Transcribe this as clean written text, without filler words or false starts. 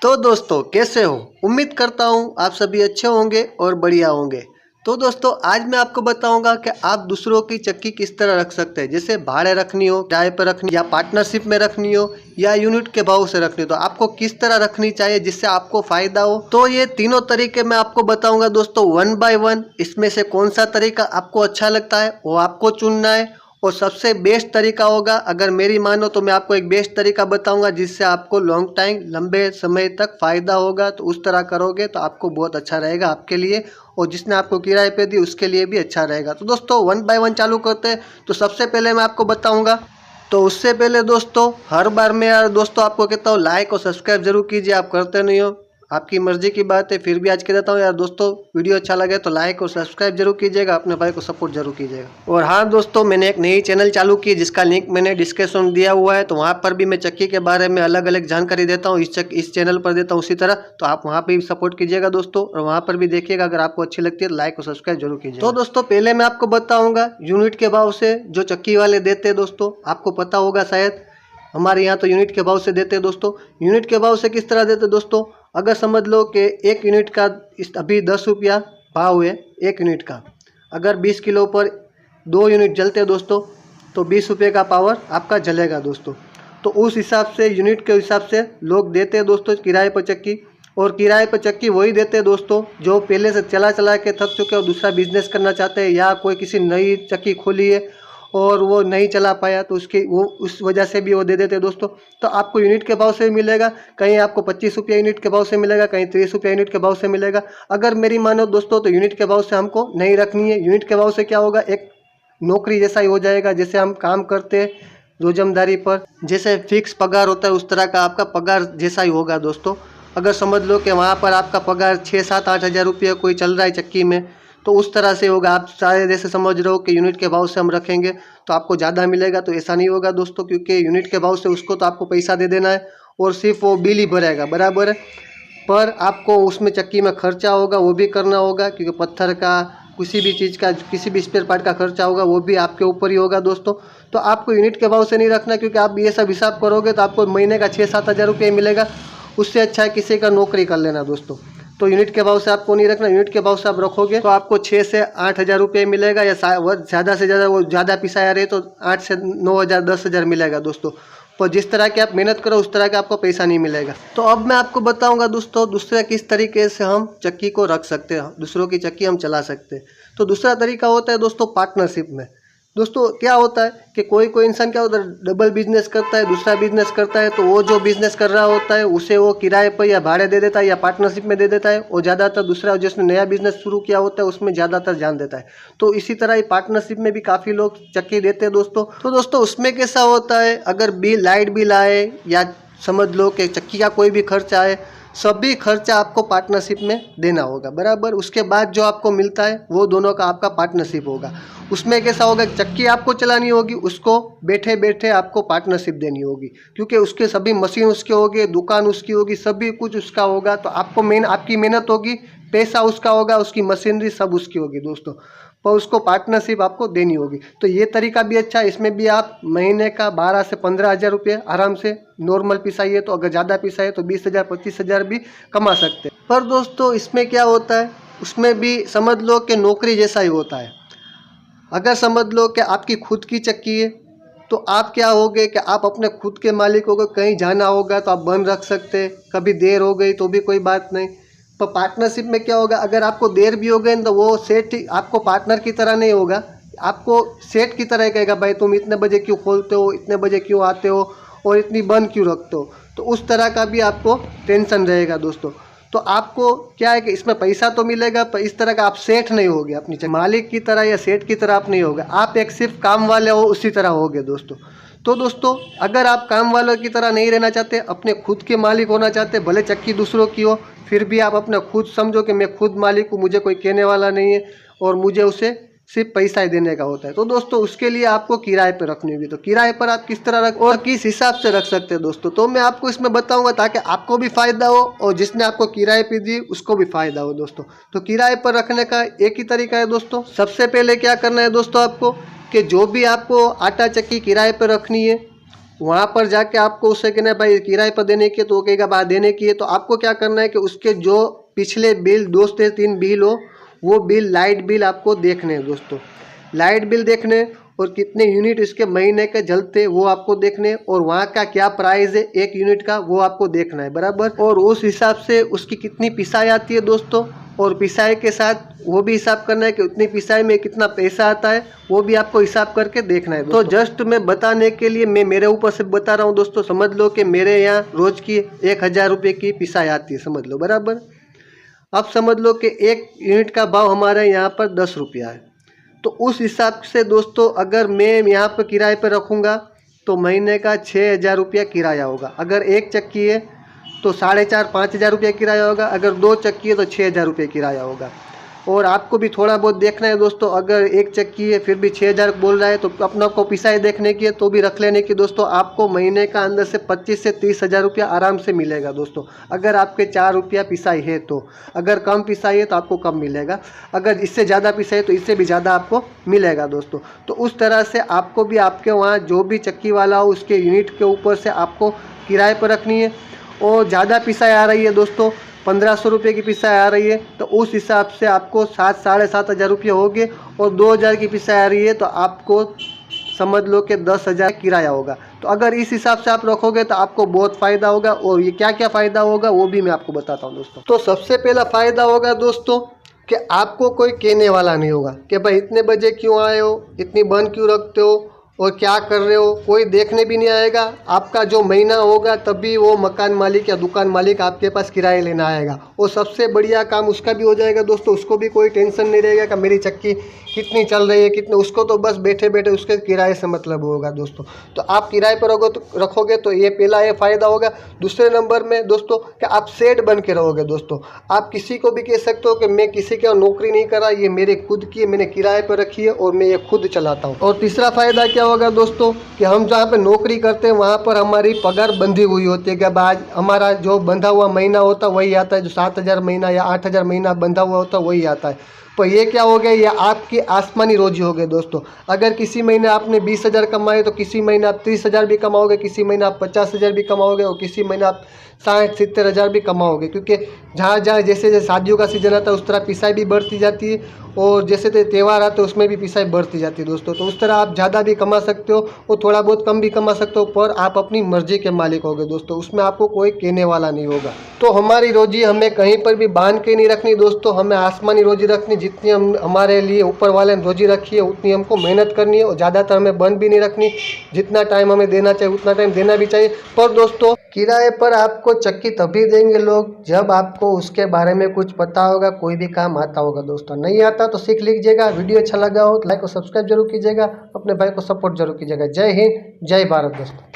तो दोस्तों कैसे हो। उम्मीद करता हूँ आप सभी अच्छे होंगे और बढ़िया होंगे। तो दोस्तों आज मैं आपको बताऊंगा कि आप दूसरों की चक्की किस तरह रख सकते हैं। जैसे भाड़े रखनी हो, किराए पर रखनी, या पार्टनरशिप में रखनी हो, या यूनिट के भाव से रखनी हो, तो आपको किस तरह रखनी चाहिए जिससे आपको फायदा हो। तो ये तीनों तरीके मैं आपको बताऊंगा दोस्तों, वन बाय वन। इसमें से कौन सा तरीका आपको अच्छा लगता है वो आपको चुनना है। और सबसे बेस्ट तरीका होगा, अगर मेरी मानो तो मैं आपको एक बेस्ट तरीका बताऊंगा जिससे आपको लॉन्ग टाइम, लंबे समय तक फायदा होगा। तो उस तरह करोगे तो आपको बहुत अच्छा रहेगा आपके लिए, और जिसने आपको किराए पे दी उसके लिए भी अच्छा रहेगा। तो दोस्तों वन बाय वन चालू करते हैं। तो सबसे पहले मैं आपको बताऊंगा, तो उससे पहले दोस्तों हर बार मैं यार दोस्तों आपको कहता हूँ लाइक और सब्सक्राइब जरूर कीजिए। आप करते नहीं हो, आपकी मर्जी की बात है, फिर भी आज कह देता हूँ यार दोस्तों, वीडियो अच्छा लगे तो लाइक और सब्सक्राइब जरूर कीजिएगा, अपने भाई को सपोर्ट जरूर कीजिएगा। और हाँ दोस्तों, मैंने एक नई चैनल चालू की जिसका लिंक मैंने डिस्क्रिप्शन दिया हुआ है, तो वहाँ पर भी मैं चक्की के बारे में अलग अलग जानकारी देता हूँ। इस चैनल पर देता हूँ उसी तरह, तो आप वहाँ पर भी सपोर्ट कीजिएगा दोस्तों, और वहाँ पर भी देखिएगा। अगर आपको अच्छी लगती है तो लाइक और सब्सक्राइब जरूर कीजिएगा। तो दोस्तों पहले मैं आपको बताऊंगा यूनिट के भाव से जो चक्की वाले देते हैं। दोस्तों आपको पता होगा शायद, हमारे यहाँ तो यूनिट के भाव से देते हैं दोस्तों। यूनिट के भाव से किस तरह देते हैं दोस्तों, अगर समझ लो कि एक यूनिट का अभी 10 रुपया भाव है एक यूनिट का। अगर 20 किलो पर 2 यूनिट जलते हैं दोस्तों, तो 20 रुपये का पावर आपका जलेगा दोस्तों। तो उस हिसाब से यूनिट के हिसाब से लोग देते हैं दोस्तों किराए पर चक्की। और किराए पर चक्की वही देते हैं दोस्तों जो पहले से चला चला के थक चुके और दूसरा बिजनेस करना चाहते हैं, या कोई किसी नई चक्की खोली है और वो नहीं चला पाया तो उसकी वो उस वजह से भी वो दे देते हैं दोस्तों। तो आपको यूनिट के भाव से भी मिलेगा, कहीं आपको 25 रुपये यूनिट के भाव से मिलेगा, कहीं 30 रुपये यूनिट के भाव से मिलेगा। अगर मेरी मानो दोस्तों तो यूनिट के भाव से हमको नहीं रखनी है। यूनिट के भाव से क्या होगा, एक नौकरी जैसा ही हो जाएगा। जैसे हम काम करते हैं रोजमदारी पर, जैसे फिक्स पगार होता है उस तरह का आपका पगार जैसा ही होगा दोस्तों। अगर समझ लो कि वहाँ पर आपका पगार 6-7-8 हज़ार रुपये कोई चल रहा है चक्की में, तो उस तरह से होगा। आप सारे जैसे समझ रहे हो कि यूनिट के भाव से हम रखेंगे तो आपको ज़्यादा मिलेगा, तो ऐसा नहीं होगा दोस्तों, क्योंकि यूनिट के भाव से उसको तो आपको पैसा दे देना है और सिर्फ वो बिल ही भरेगा, बराबर है। पर आपको उसमें चक्की में खर्चा होगा वो भी करना होगा, क्योंकि पत्थर का, किसी भी चीज़ का, किसी भी स्पेयर पार्ट का खर्चा होगा वो भी आपके ऊपर ही होगा दोस्तों। तो आपको यूनिट के भाव से नहीं रखना, क्योंकि आप ये सब हिसाब करोगे तो आपको महीने का 6-7 हज़ार रुपये मिलेगा। उससे अच्छा है किसी का नौकरी कर लेना दोस्तों। तो यूनिट के भाव से आपको नहीं रखना। यूनिट के भाव से आप रखोगे तो आपको 6 से 8 हज़ार रुपये मिलेगा, या ज़्यादा से ज़्यादा वो ज़्यादा पिसाया रहे तो 8 से 9 हज़ार 10 हज़ार मिलेगा दोस्तों। पर जिस तरह की आप मेहनत करो उस तरह का आपको पैसा नहीं मिलेगा। तो अब मैं आपको बताऊंगा दोस्तों दूसरा किस तरीके से हम चक्की को रख सकते हैं, दूसरों की चक्की हम चला सकते हैं। तो दूसरा तरीका होता है दोस्तों पार्टनरशिप में। दोस्तों क्या होता है कि कोई कोई इंसान क्या होता है, डबल बिजनेस करता है, दूसरा बिजनेस करता है। तो वो जो बिजनेस कर रहा होता है उसे वो किराए पर या भाड़े दे देता है या पार्टनरशिप में दे देता है, और ज़्यादातर दूसरा जिसने नया बिजनेस शुरू किया होता है उसमें ज़्यादातर ध्यान देता है। तो इसी तरह ही पार्टनरशिप में भी काफ़ी लोग चक्की देते हैं दोस्तों। तो दोस्तों उसमें कैसा होता है, अगर बिल, लाइट बिल आए, या समझ लो कि चक्की का कोई भी खर्चा आए, सभी खर्चा आपको पार्टनरशिप में देना होगा, बराबर। उसके बाद जो आपको मिलता है वो दोनों का आपका पार्टनरशिप होगा। उसमें कैसा होगा, चक्की आपको चलानी होगी, उसको बैठे बैठे आपको पार्टनरशिप देनी होगी, क्योंकि उसके सभी मशीन उसके होगी, दुकान उसकी होगी, सभी कुछ उसका होगा। तो आपको आपकी मेहनत होगी, पैसा उसका होगा, उसकी मशीनरी सब उसकी होगी दोस्तों, पर उसको पार्टनरशिप आपको देनी होगी। तो ये तरीका भी अच्छा है। इसमें भी आप महीने का 12 से 15 हज़ार रुपये आराम से नॉर्मल पिसाइए, तो अगर ज़्यादा पिसाइए तो 20 हज़ार 25 हज़ार भी कमा सकते हैं। पर दोस्तों इसमें क्या होता है, उसमें भी समझ लो कि नौकरी जैसा ही होता है। अगर समझ लो कि आपकी खुद की चक्की है तो आप क्या होगे कि आप अपने खुद के मालिक होगे, कहीं जाना होगा तो आप बंद रख सकते हैं, कभी देर हो गई तो भी कोई बात नहीं। पर पार्टनरशिप में क्या होगा, अगर आपको देर भी हो गई तो वो सेठ आपको पार्टनर की तरह नहीं होगा, आपको सेठ की तरह कहेगा भाई तुम इतने बजे क्यों खोलते हो, इतने बजे क्यों आते हो, और इतनी बंद क्यों रखते हो। तो उस तरह का भी आपको टेंशन रहेगा दोस्तों। तो आपको क्या है कि इसमें पैसा तो मिलेगा, पर इस तरह का आप सेठ नहीं होगे, अपनी मालिक की तरह या सेठ की तरह आप नहीं होगे, आप एक सिर्फ काम वाले हो उसी तरह होगे दोस्तों। तो दोस्तों अगर आप काम वालों की तरह नहीं रहना चाहते, अपने खुद के मालिक होना चाहते, भले चक्की दूसरों की हो, फिर भी आप अपना खुद समझो कि मैं खुद मालिक हूँ, मुझे कोई कहने वाला नहीं है और मुझे उसे सिर्फ पैसा ही देने का होता है। तो दोस्तों उसके लिए आपको किराए पर रखनी होगी। तो किराए पर आप किस तरह रख और किस हिसाब से रख सकते हैं दोस्तों, तो मैं आपको इसमें बताऊंगा ताकि आपको भी फायदा हो और जिसने आपको किराए पे दी उसको भी फायदा हो दोस्तों। तो किराए पर रखने का एक ही तरीका है दोस्तों। सबसे पहले क्या करना है दोस्तों आपको, कि जो भी आपको आटा चक्की किराए पर रखनी है वहाँ पर जाके आपको उससे कहना है भाई किराए पर देने की है, तो वो कहेगा भाई देने की है। तो आपको क्या करना है कि उसके जो पिछले बिल 2 से 3 बिल हो, वो बिल लाइट बिल आपको देखने हैं दोस्तों। लाइट बिल देखने और कितने यूनिट इसके महीने के जलते वो आपको देखने, और वहाँ का क्या प्राइस है 1 यूनिट का वो आपको देखना है बराबर। और उस हिसाब से उसकी कितनी पिसाई आती है दोस्तों, और पिसाई के साथ वो भी हिसाब करना है कि उतनी पिसाई में कितना पैसा आता है, वो भी आपको हिसाब करके देखना है। तो जस्ट मैं बताने के लिए मैं मेरे ऊपर से बता रहा हूँ दोस्तों। समझ लो कि मेरे यहाँ रोज की 1000 रुपये की पिसाई आती है, समझ लो बराबर। अब समझ लो कि 1 यूनिट का भाव हमारे यहाँ पर 10 रुपया है। तो उस हिसाब से दोस्तों अगर मैं यहाँ पर किराए पर रखूँगा तो महीने का 6000 रुपया किराया होगा। अगर एक चक्की है तो 4500-5000 रुपया किराया होगा। अगर 2 चक्की है तो 6000 रुपये किराया होगा। और आपको भी थोड़ा बहुत देखना है दोस्तों, अगर एक चक्की है फिर भी 6000 बोल रहा है तो अपना को पिसाई देखने की है तो भी रख लेने की दोस्तों। आपको महीने का अंदर से 25 से 30 हजार रुपया आराम से मिलेगा दोस्तों, अगर आपके 4 रुपया पिसाई है तो। अगर कम पिसाई है तो आपको कम मिलेगा, अगर इससे ज़्यादा पिसाई है तो इससे भी ज़्यादा आपको मिलेगा दोस्तों। तो उस तरह से आपको भी आपके वहाँ जो भी चक्की वाला हो उसके यूनिट के ऊपर से आपको किराए पर रखनी है। और ज़्यादा पिसाई आ रही है दोस्तों, 1500 रुपये की पिसाई आ रही है तो उस हिसाब से आपको 7-7.5 हज़ार रुपये हो गए। और 2000 की पिसाई आ रही है तो आपको समझ लो कि 10,000 किराया होगा। तो अगर इस हिसाब से आप रखोगे तो आपको बहुत फ़ायदा होगा। और ये क्या क्या फ़ायदा होगा वो भी मैं आपको बताता हूँ दोस्तों। तो सबसे पहला फ़ायदा होगा दोस्तों कि आपको कोई कहने वाला नहीं होगा कि भाई इतने बजे क्यों आए हो, इतनी बंद क्यों रखते हो और क्या कर रहे हो, कोई देखने भी नहीं आएगा। आपका जो महीना होगा तभी वो मकान मालिक या दुकान मालिक आपके पास किराया लेना आएगा। और सबसे बढ़िया काम उसका भी हो जाएगा दोस्तों, उसको भी कोई टेंशन नहीं रहेगा कि मेरी चक्की कितनी चल रही है कितने, उसको तो बस बैठे बैठे उसके किराए से मतलब होगा दोस्तों। तो आप किराए पर रखोगे तो ये पहला ये फ़ायदा होगा। दूसरे नंबर में दोस्तों कि आप सेठ बन के रहोगे दोस्तों। आप किसी को भी कह सकते हो कि मैं किसी के नौकरी नहीं कर रहा, ये मेरे खुद की है, मैंने किराए पर रखी है और मैं ये खुद चलाता हूँ। और तीसरा फ़ायदा क्या होगा दोस्तों कि हम जहाँ पे नौकरी करते हैं वहाँ पर हमारी पगार बंधी हुई होती है कि आज हमारा जो बंधा हुआ महीना होता है वही आता है, जो 7000 महीना या 8000 महीना बंधा हुआ होता है वही आता है। तो ये क्या हो गया, ये आपकी आसमानी रोजी हो गई दोस्तों। अगर किसी महीने आपने 20,000 कमाए तो किसी महीने आप 30,000 भी कमाओगे, किसी महीने आप 50,000 भी कमाओगे और किसी महीने आप 60-70 हज़ार भी कमाओगे। क्योंकि जहाँ जहाँ जैसे जैसे शादियों का सीजन आता है उस तरह पिसाई भी बढ़ती जाती है और जैसे त्यौहार आते हैं उसमें भी पिसाई बढ़ती जाती है दोस्तों। तो उस तरह आप ज़्यादा भी कमा सकते हो और थोड़ा बहुत कम भी कमा सकते हो, पर आप अपनी मर्जी के मालिक होगे दोस्तों, उसमें आपको कोई कहने वाला नहीं होगा। तो हमारी रोजी हमें कहीं पर भी बांध के नहीं रखनी दोस्तों, हमें आसमानी रोजी रखनी। जितनी हम हमारे लिए ऊपर वाले ने रोजी रखी है उतनी हमको मेहनत करनी है और ज़्यादातर हमें बंद भी नहीं रखनी। जितना टाइम हमें देना चाहिए उतना टाइम देना भी चाहिए। पर दोस्तों किराए पर आपको चक्की तभी देंगे लोग जब आपको उसके बारे में कुछ पता होगा, कोई भी काम आता होगा दोस्तों। नहीं आता तो सीख लीजिएगा। वीडियो अच्छा लगा हो तो लाइक और सब्सक्राइब जरूर कीजिएगा, अपने भाई को सपोर्ट जरूर कीजिएगा। जय हिंद, जय भारत दोस्तों।